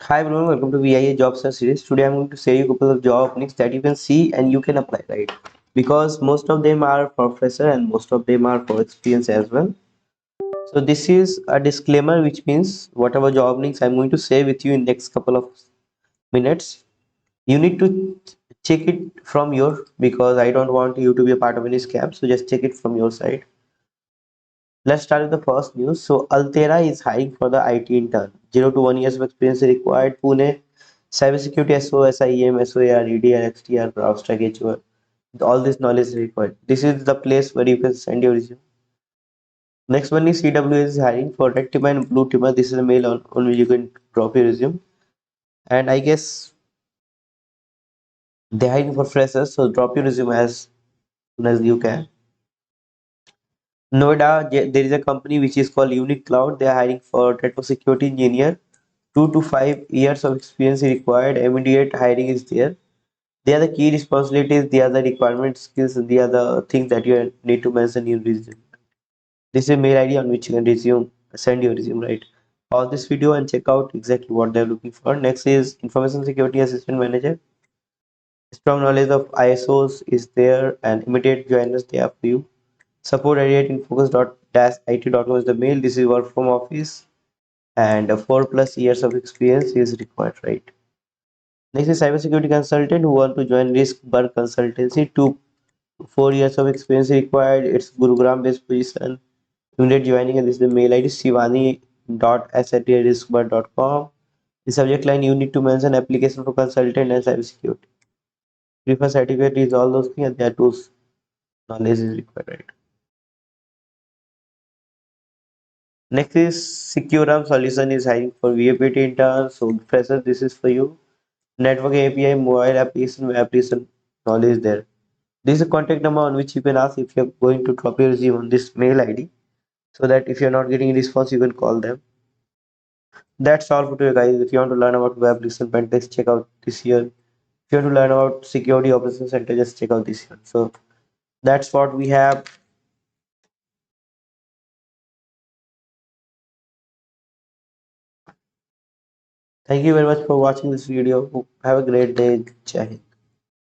Hi everyone, welcome to VIEH Job Search Series. Today I'm going to share you a couple of job openings that you can see and you can apply, right? Because most of them are for fresher and most of them are for experience as well. So this is a disclaimer, which means whatever job links I'm going to share with you in next couple of minutes, you need to check it from your, because I don't want you to be a part of any scam. So just check it from your side. Let's start with the first news. So Altera is hiring for the IT intern. 0 to 1 years of experience required. Pune, cybersecurity SO, SIEM, SOAR, EDR, XDR, CrowdStrike, HUR. All this knowledge is required. This is the place where you can send your resume. Next one is CWS is hiring for red teamer and blue teamer. This is a mail on which you can drop your resume. And I guess they're hiring for freshers, so drop your resume as soon as you can. Noida, there is a company which is called Unique Cloud. They are hiring for network security engineer. 2 to 5 years of experience is required. Immediate hiring is there. They are the key responsibilities. They are the requirement skills. And they are the things that you need to mention in resume. This is a mail ID on which you can resume, send your resume, right? Pause this video and check out exactly what they're looking for. Next is information security assistant manager. Strong knowledge of ISOs is there, and immediate joiners they are for you. Support editing focus dot dash it.com is the mail. This is work from office, and 4 plus years of experience is required, right? Next is cybersecurity consultant who want to join Risk Bar Consultancy. 2 4 years of experience required. It's Gurugram based position. Immediate joining, and this is the mail ID shivani.s@riskbar.com. The subject line you need to mention application for consultant and cybersecurity. Prefer certificate is all those things, and there are those knowledge is required, right? Next is Securam Solution is hiring for VAPT interns. So fresher, this is for you. Network API, mobile application, web application knowledge there. This is a contact number on which you can ask if you're going to drop your resume on this mail ID, so that if you're not getting a response, you can call them. That's all for today, guys. If you want to learn about web application pen test, check out this year. If you want to learn about security operations center, just check out this year. So that's what we have. Thank you very much for watching this video. Have a great day. Jai Hind.